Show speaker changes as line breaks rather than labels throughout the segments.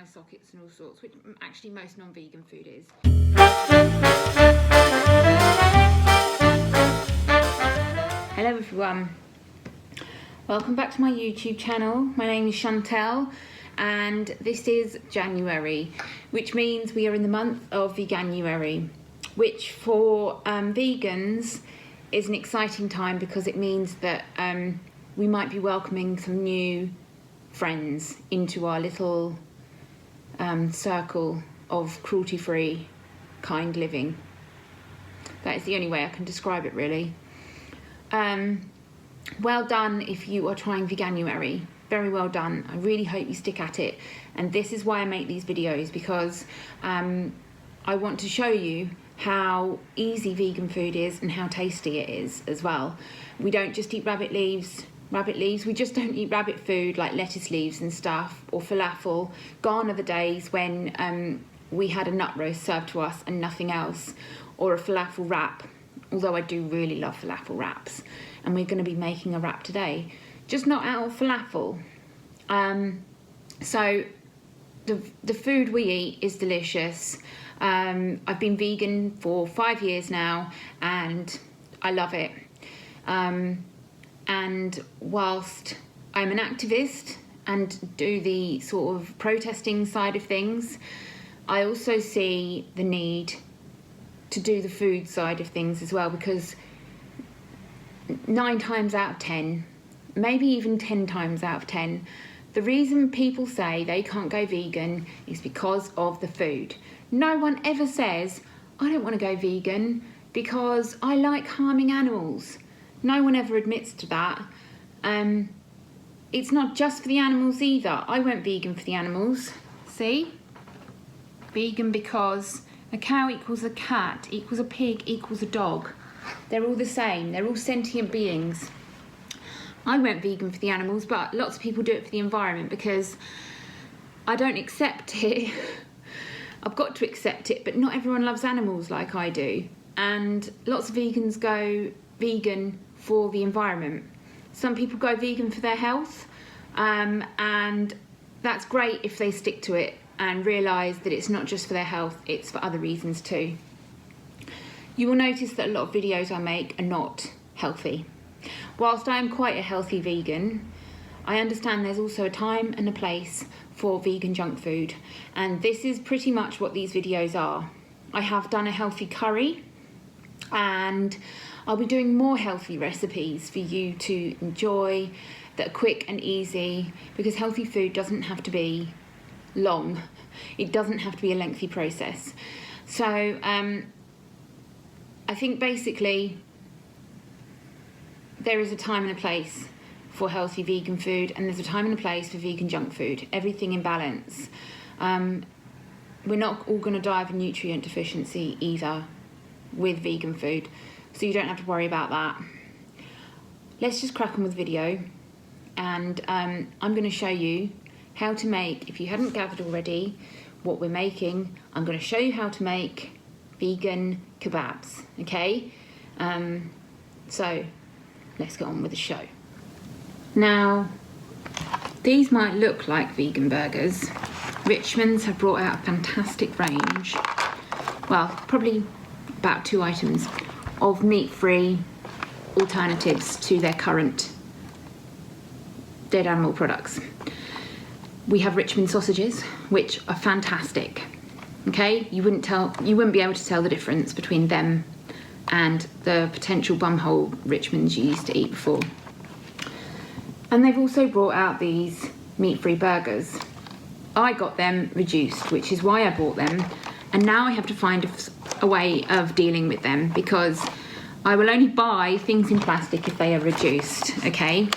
eye sockets and all sorts, which actually most non-vegan food is. Hello everyone, welcome back to my YouTube channel. My name is Chantel and this is January, which means we are in the month of Veganuary, which for vegans is an exciting time because it means that we might be welcoming some new friends into our little circle of cruelty-free, kind living. That is the only way I can describe it, really. Well done if you are trying Veganuary. Very well done. I really hope you stick at it. And this is why I make these videos, because I want to show you how easy vegan food is and how tasty it is as well. We don't just eat rabbit leaves. We just don't eat rabbit food like lettuce leaves and stuff, or falafel. Gone are the days when we had a nut roast served to us and nothing else, or a falafel wrap, although I do really love falafel wraps, and we're going to be making a wrap today, just not out of falafel. So the food we eat is delicious. I've been vegan for 5 years now and I love it. And whilst I'm an activist and do the sort of protesting side of things, I also see the need to do the food side of things as well, because 9 times out of 10, maybe even 10 times out of 10, the reason people say they can't go vegan is because of the food. No one ever says, I don't want to go vegan because I like harming animals. No one ever admits to that. It's not just for the animals either. I went vegan for the animals. See? Vegan because a cow equals a cat, equals a pig, equals a dog. They're all the same. They're all sentient beings. I went vegan for the animals, but lots of people do it for the environment because I don't accept it. I've got to accept it, but not everyone loves animals like I do. And lots of vegans go vegan for the environment. Some people go vegan for their health, and that's great if they stick to it and realise that it's not just for their health, it's for other reasons too. You will notice that a lot of videos I make are not healthy. Whilst I am quite a healthy vegan, I understand there's also a time and a place for vegan junk food, and this is pretty much what these videos are. I have done a healthy curry, and I'll be doing more healthy recipes for you to enjoy that are quick and easy, because healthy food doesn't have to be long. It doesn't have to be a lengthy process. So I think basically there is a time and a place for healthy vegan food, and there's a time and a place for vegan junk food. Everything in balance. We're not all going to die of a nutrient deficiency either with vegan food, so you don't have to worry about that. Let's just crack on with the video, and I'm going to show you how to make, if you hadn't gathered already what we're making, I'm going to show you how to make vegan kebabs, okay? So let's get on with the show. Now, these might look like vegan burgers. Richmonds have brought out a fantastic range, well, probably about 2 items of meat-free alternatives to their current dead animal products. We have Richmond sausages, which are fantastic. Okay, you wouldn't be able to tell the difference between them and the potential bumhole Richmonds you used to eat before. And they've also brought out these meat-free burgers. I got them reduced, which is why I bought them, and now I have to find a way of dealing with them, because I will only buy things in plastic if they are reduced, okay?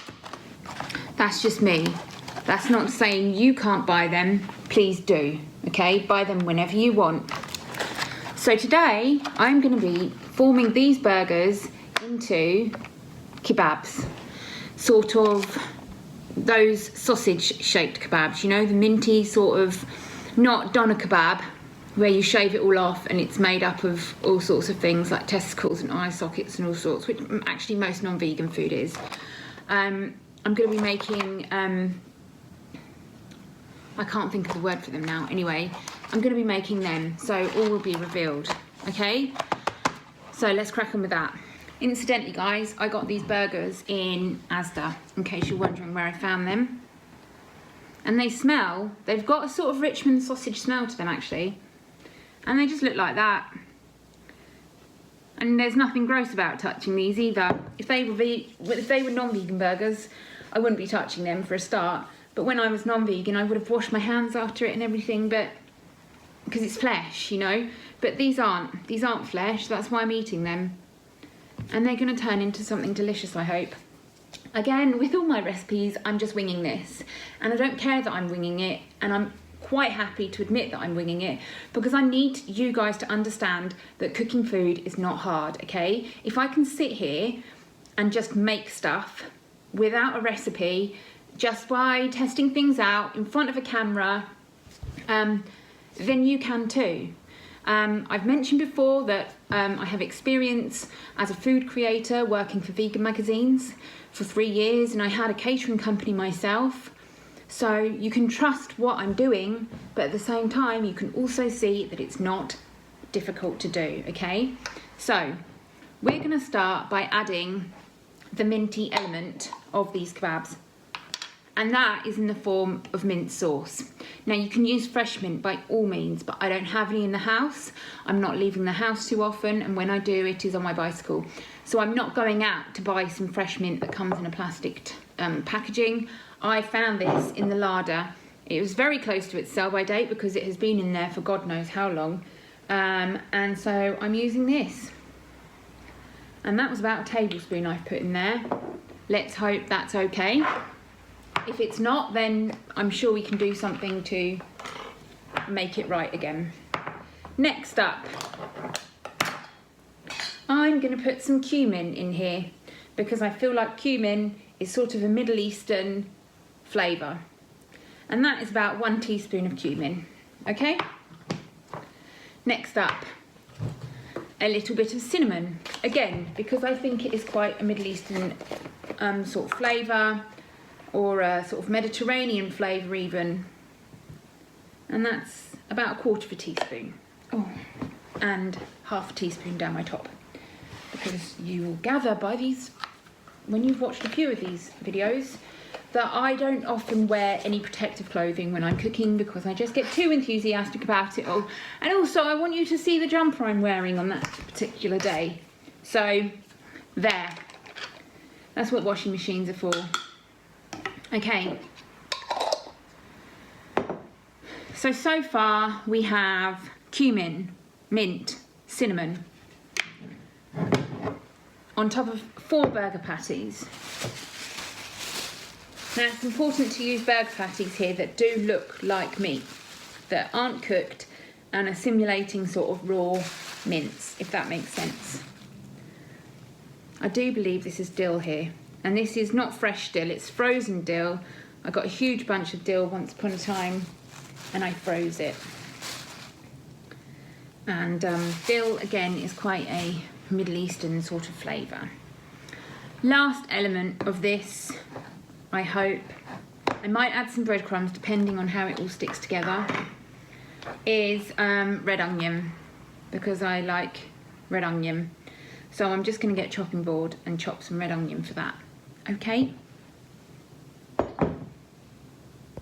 That's just me. That's not saying you can't buy them. Please do, okay? Buy them whenever you want. So today, I'm going to be forming these burgers into kebabs. Sort of those sausage-shaped kebabs, you know, the minty sort of, not doner kebab, where you shave it all off and it's made up of all sorts of things like testicles and eye sockets and all sorts, which actually most non-vegan food is. I'm going to be making I can't think of the word for them now. Anyway, I'm going to be making them, so all will be revealed, okay? So let's crack on with that. Incidentally, guys, I got these burgers in Asda, in case you're wondering where I found them. And they've got a sort of Richmond sausage smell to them, actually. And they just look like that. And there's nothing gross about touching these either. If they were non-vegan burgers, I wouldn't be touching them for a start. But when I was non-vegan, I would have washed my hands after it and everything, but because it's flesh, you know. But these aren't flesh, that's why I'm eating them. And they're going to turn into something delicious, I hope. Again, with all my recipes, I'm just winging this. And I don't care that I'm winging it, and I'm quite happy to admit that I'm winging it, because I need you guys to understand that cooking food is not hard, okay? If I can sit here and just make stuff without a recipe, just by testing things out in front of a camera, then you can too. I've mentioned before that I have experience as a food creator working for vegan magazines for 3 years, and I had a catering company myself. So you can trust what I'm doing, but at the same time you can also see that it's not difficult to do, okay? So we're going to start by adding the minty element of these kebabs. And that is in the form of mint sauce. Now you can use fresh mint by all means, but I don't have any in the house. I'm not leaving the house too often, and when I do, it is on my bicycle. So I'm not going out to buy some fresh mint that comes in a plastic packaging. I found this in the larder. It was very close to its sell-by date because it has been in there for God knows how long. And so I'm using this. And that was about a tablespoon I've put in there. Let's hope that's okay. If it's not, then I'm sure we can do something to make it right again. Next up, I'm going to put some cumin in here because I feel like cumin is sort of a Middle Eastern flavour. And that is about 1 teaspoon of cumin, okay? Next up, a little bit of cinnamon. Again, because I think it is quite a Middle Eastern sort of flavour, or a sort of Mediterranean flavour even. And that's about 1/4 teaspoon. Oh, and 1/2 teaspoon down my top. Because you will gather by these, when you've watched a few of these videos, that I don't often wear any protective clothing when I'm cooking because I just get too enthusiastic about it all. And also I want you to see the jumper I'm wearing on that particular day. So, there. That's what washing machines are for. Okay, so far we have cumin, mint, cinnamon on top of 4 burger patties. Now it's important to use burger patties here that do look like meat, that aren't cooked and are simulating sort of raw mince, if that makes sense. I do believe this is dill here. And this is not fresh dill, it's frozen dill. I got a huge bunch of dill once upon a time and I froze it. And dill, again, is quite a Middle Eastern sort of flavour. Last element of this, I hope, I might add some breadcrumbs depending on how it all sticks together, is red onion, because I like red onion. So I'm just going to get a chopping board and chop some red onion for that. Okay.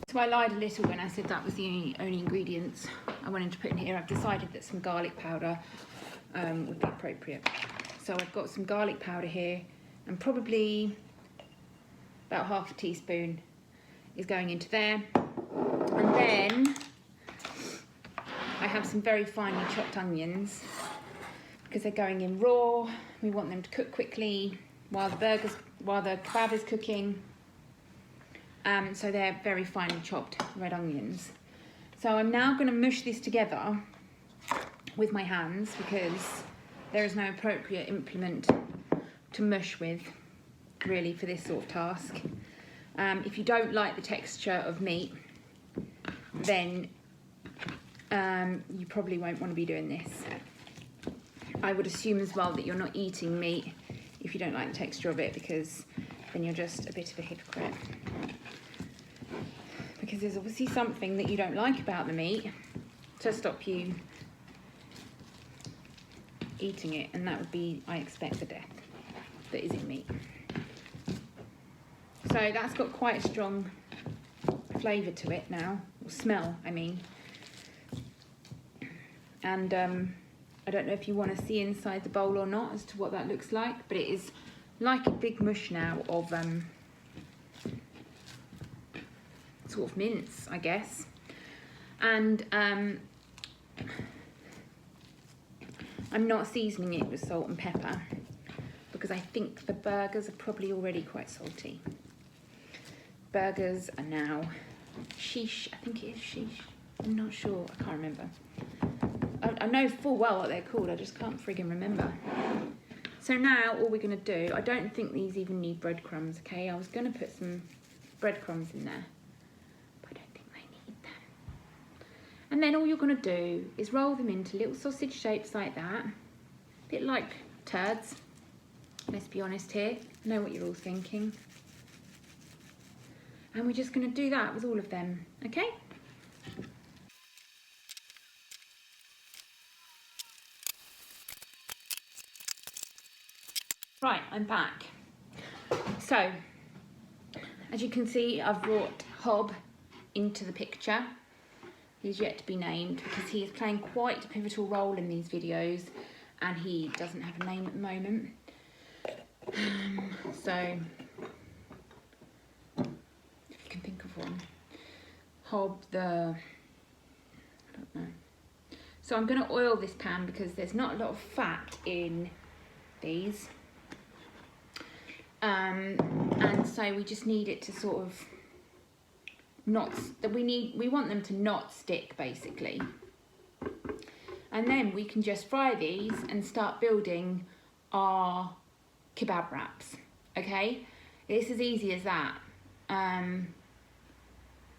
So I lied a little when I said that was the only ingredients I wanted to put in here. I've decided that some garlic powder would be appropriate. So I've got some garlic powder here, and probably about 1/2 teaspoon is going into there. And then I have some very finely chopped onions because they're going in raw. We want them to cook quickly while the kebab is cooking. So they're very finely chopped red onions. So I'm now going to mush this together with my hands because there is no appropriate implement to mush with, really, for this sort of task. If you don't like the texture of meat, then you probably won't want to be doing this. I would assume as well that you're not eating meat if you don't like the texture of it, because then you're just a bit of a hypocrite. because there's obviously something that you don't like about the meat to stop you eating it, and that would be, I expect, the death that is in meat. So that's got quite a strong flavour to it now, or smell, I mean. And I don't know if you want to see inside the bowl or not as to what that looks like, but it is like a big mush now of sort of mince, I guess. And I'm not seasoning it with salt and pepper because I think the burgers are probably already quite salty. Burgers are now sheesh, I think it is sheesh. I'm not sure, I can't remember. I know full well what they're called, I just can't friggin' remember. So now all we're going to do, I don't think these even need breadcrumbs, okay? I was going to put some breadcrumbs in there, but I don't think they need them. And then all you're going to do is roll them into little sausage shapes like that, a bit like turds, let's be honest here, I know what you're all thinking. And we're just going to do that with all of them, okay? Right, I'm back. So, as you can see, I've brought Hob into the picture. He's yet to be named because he is playing quite a pivotal role in these videos and he doesn't have a name at the moment. So, if you can think of one. Hob the... I don't know. So I'm going to oil this pan because there's not a lot of fat in these. And so we just need it to sort of not, we want them to not stick basically. And then we can just fry these and start building our kebab wraps, okay? It's as easy as that.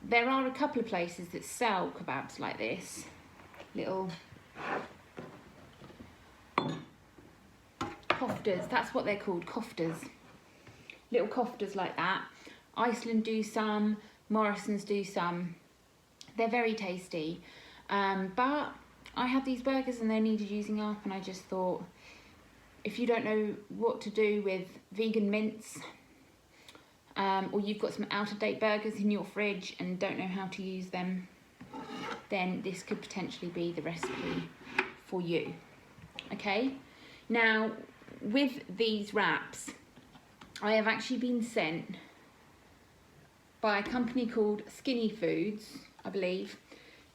There are a couple of places that sell kebabs like this, little koftes, that's what they're called, koftes. Little koftes like that. Iceland do some, Morrison's do some. They're very tasty. But I had these burgers and they needed using up, and I just thought, if you don't know what to do with vegan mince, or you've got some out-of-date burgers in your fridge and don't know how to use them, then this could potentially be the recipe for you. Okay? Now, with these wraps, I have actually been sent by a company called Skinny Foods, I believe,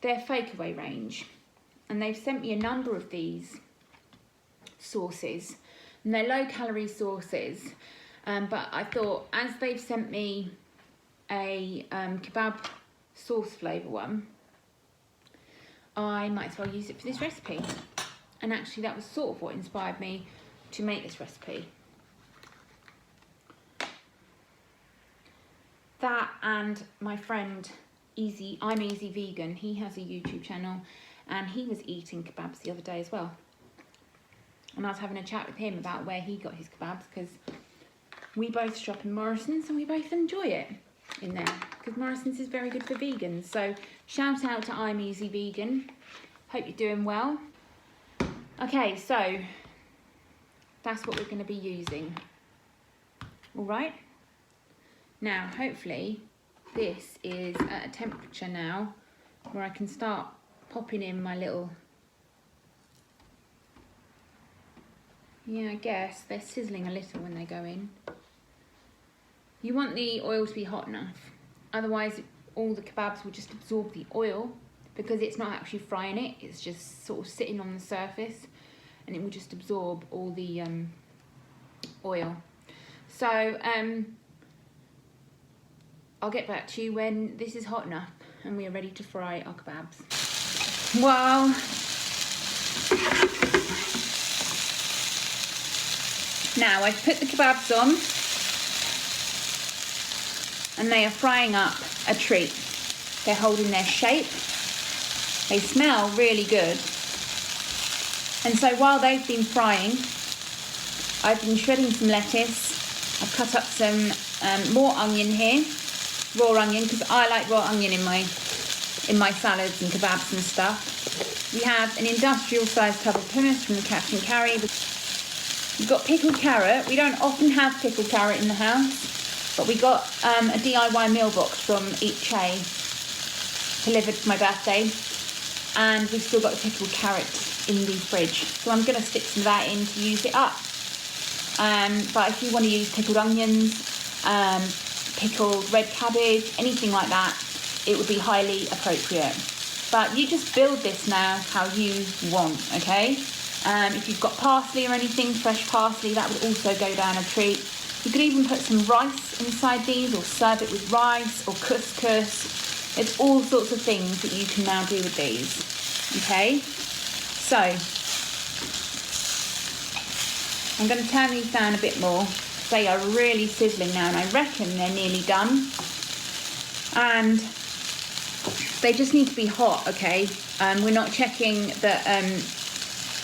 their Fakeaway range. And they've sent me a number of these sauces. And they're low-calorie sauces. But I thought, as they've sent me a kebab sauce flavour one, I might as well use it for this recipe. And actually that was sort of what inspired me to make this recipe. That and my friend I'm Easy Vegan, he has a YouTube channel and he was eating kebabs the other day as well. And I was having a chat with him about where he got his kebabs because we both shop in Morrison's and we both enjoy it in there because Morrison's is very good for vegans. So shout out to I'm Easy Vegan. Hope you're doing well. Okay, so that's what we're going to be using. All right. Now, hopefully, this is at a temperature now where I can start popping in my little... Yeah, I guess they're sizzling a little when they go in. You want the oil to be hot enough. Otherwise, all the kebabs will just absorb the oil because it's not actually frying it. It's just sort of sitting on the surface and it will just absorb all the oil. So, I'll get back to you when this is hot enough and we are ready to fry our kebabs. Well, now I've put the kebabs on and they are frying up a treat. They're holding their shape. They smell really good. And so while they've been frying, I've been shredding some lettuce. I've cut up some more onion here. raw onion, because I like raw onion in my salads and kebabs and stuff. We have an industrial sized tub of hummus from the Cash and Carry. We've got pickled carrot. We don't often have pickled carrot in the house, but we got a DIY meal box from Eat Che delivered for my birthday, and we've still got the pickled carrot in the fridge, so I'm going to stick some of that in to use it up. But if you want to use pickled onions, pickled red cabbage, anything like that, it would be highly appropriate. But you just build this now how you want, okay? If you've got parsley or anything, fresh parsley, that would also go down a treat. You could even put some rice inside these, or serve it with rice or couscous. It's all sorts of things that you can now do with these, okay? So, I'm going to turn these down a bit more. They are really sizzling now, and I reckon they're nearly done. And they just need to be hot, okay? We're not checking that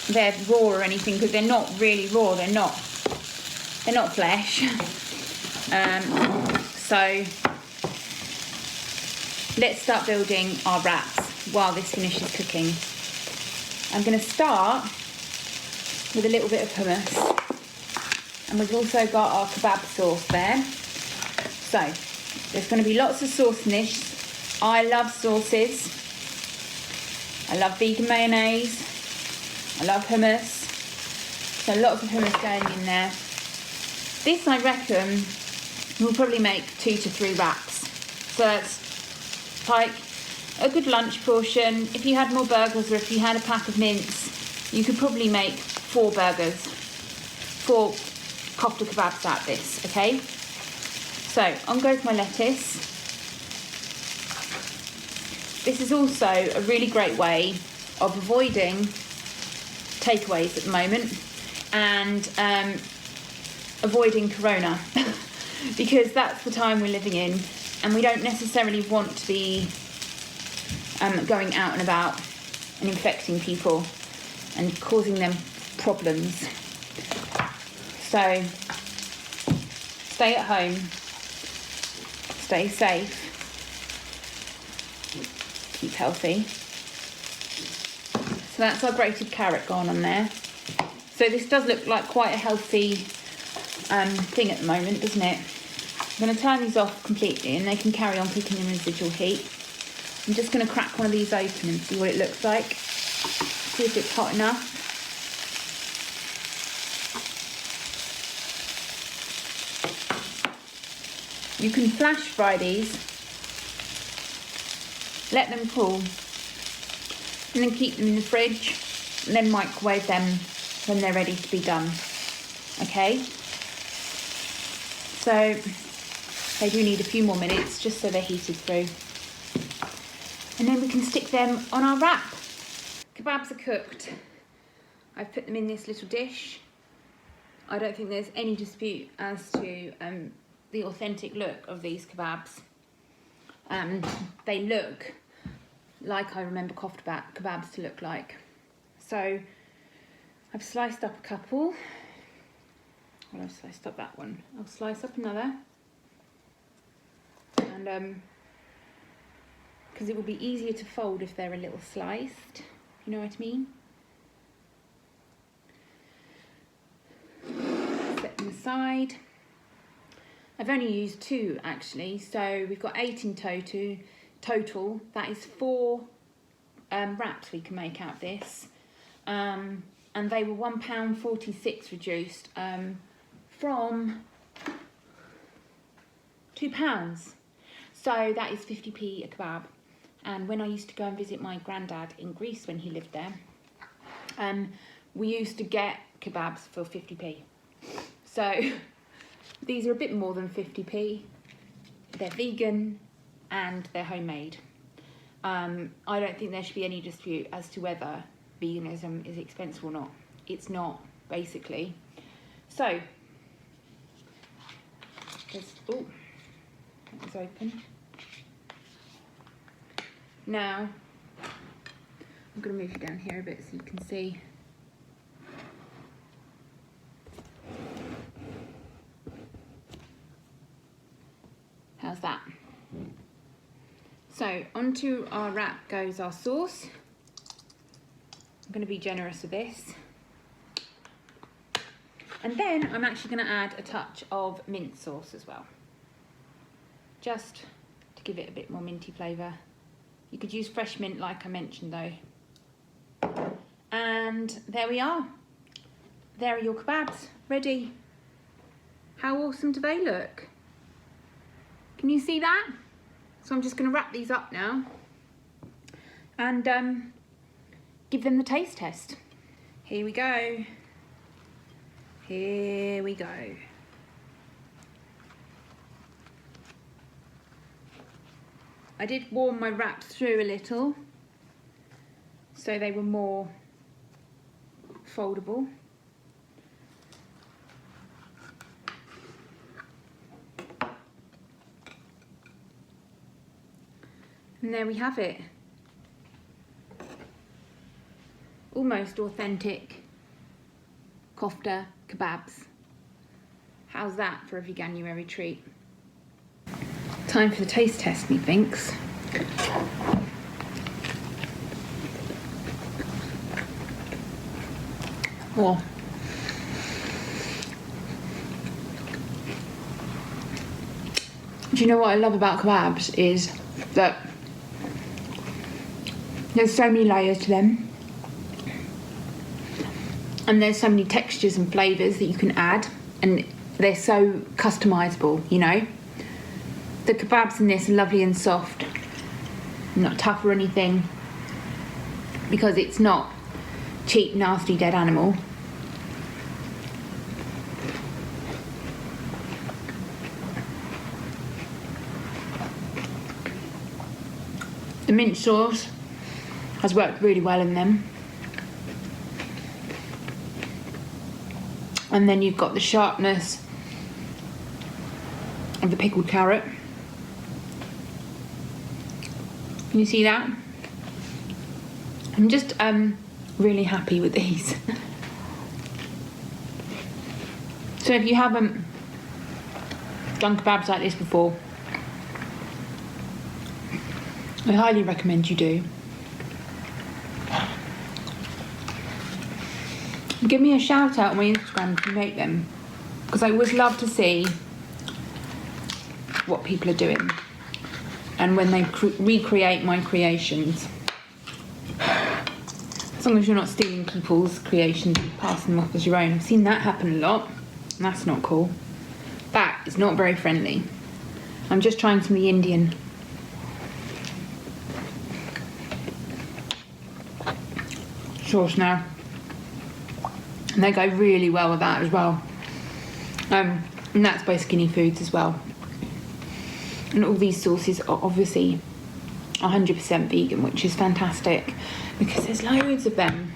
they're raw or anything, because they're not really raw. They're not flesh. So let's start building our wraps while this finishes cooking. I'm going to start with a little bit of hummus, and we've also got our kebab sauce there. So there's going to be lots of sauce in this. I love sauces. I love vegan mayonnaise. I love hummus. So lots of hummus going in there. This, I reckon, will probably make 2 to 3 wraps. So that's like a good lunch portion. If you had more burgers, or if you had a pack of mince, you could probably make 4 burgers, 4 kofte kebabs out of this, okay? So on goes my lettuce. This is also a really great way of avoiding takeaways at the moment, and avoiding corona because that's the time we're living in, and we don't necessarily want to be going out and about and infecting people and causing them problems. So stay at home, stay safe, keep healthy. So that's our grated carrot gone on there. So this does look like quite a healthy thing at the moment, doesn't it? I'm going to turn these off completely, and they can carry on cooking in residual heat. I'm just going to crack one of these open and see what it looks like. See if it's hot enough. You can flash fry these, let them cool, and then keep them in the fridge, and then microwave them when they're ready to be done. Okay? So they do need a few more minutes just so they're heated through. And then we can stick them on our wrap. Kebabs are cooked. I've put them in this little dish. I don't think there's any dispute as to the authentic look of these kebabs. They look like I remember kebabs to look like. So I've sliced up a couple. Well, I've sliced up that one. I'll slice up another. And because it will be easier to fold if they're a little sliced. You know what I mean? Set them aside. I've only used 2 actually, so we've got 8 in total. That is 4 wraps we can make out of this. And they were £1.46 reduced from £2. So that is 50p a kebab. And when I used to go and visit my granddad in Greece when he lived there, we used to get kebabs for 50p. So these are a bit more than 50p. They're vegan and they're homemade. I don't think there should be any dispute as to whether veganism is expensive or not. It's not, basically. So, oh, that was open. Now, I'm going to move you down here a bit so you can see. How's that? So onto our wrap goes our sauce. I'm going to be generous with this. And then I'm actually going to add a touch of mint sauce as well. Just to give it a bit more minty flavour. You could use fresh mint like I mentioned though. And there we are. There are your kebabs, ready. How awesome do they look? Can you see that? So I'm just going to wrap these up now and give them the taste test. Here we go. Here we go. I did warm my wraps through a little so they were more foldable. And there we have it. Almost authentic kofte kebabs. How's that for a Veganuary treat? Time for the taste test, methinks. Oh. Do you know what I love about kebabs is that there's so many layers to them, and there's so many textures and flavours that you can add, and they're so customisable, you know. The kebabs in this are lovely and soft, not tough or anything, because it's not cheap, nasty, dead animal. The mint sauce has worked really well in them. And then you've got the sharpness of the pickled carrot. Can you see that? I'm just really happy with these. So if you haven't done kebabs like this before, I highly recommend you do. Give me a shout out on my Instagram if you make them, because I always love to see what people are doing and when they recreate my creations. As long as you're not stealing people's creations and passing them off as your own. I've seen that happen a lot, and that's not cool. That is not very friendly. I'm just trying to be Indian. Sauce now. And they go really well with that as well. And that's by Skinny Foods as well. And all these sauces are obviously 100% vegan, which is fantastic because there's loads of them.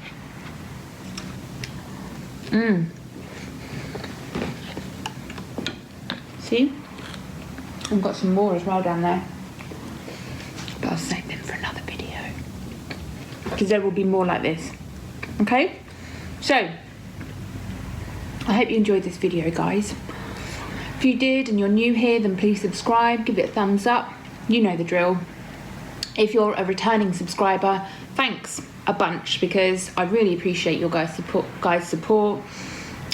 See? I've got some more as well down there. But I'll save them for another video, because there will be more like this. Okay? So, I hope you enjoyed this video, guys. If you did and you're new here, then please subscribe, give it a thumbs up. You know the drill. If you're a returning subscriber, thanks a bunch, because I really appreciate your guys' support.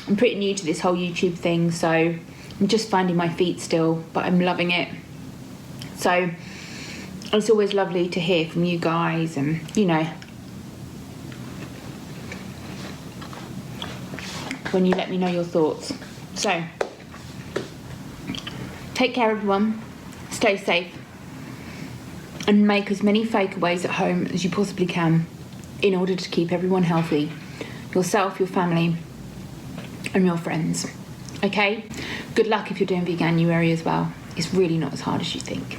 I'm pretty new to this whole YouTube thing, so I'm just finding my feet still, but I'm loving it. So it's always lovely to hear from you guys, and you know, when you let me know your thoughts. So, take care everyone, stay safe, and make as many takeaways at home as you possibly can in order to keep everyone healthy. Yourself, your family, and your friends. Okay? Good luck if you're doing Veganuary as well. It's really not as hard as you think.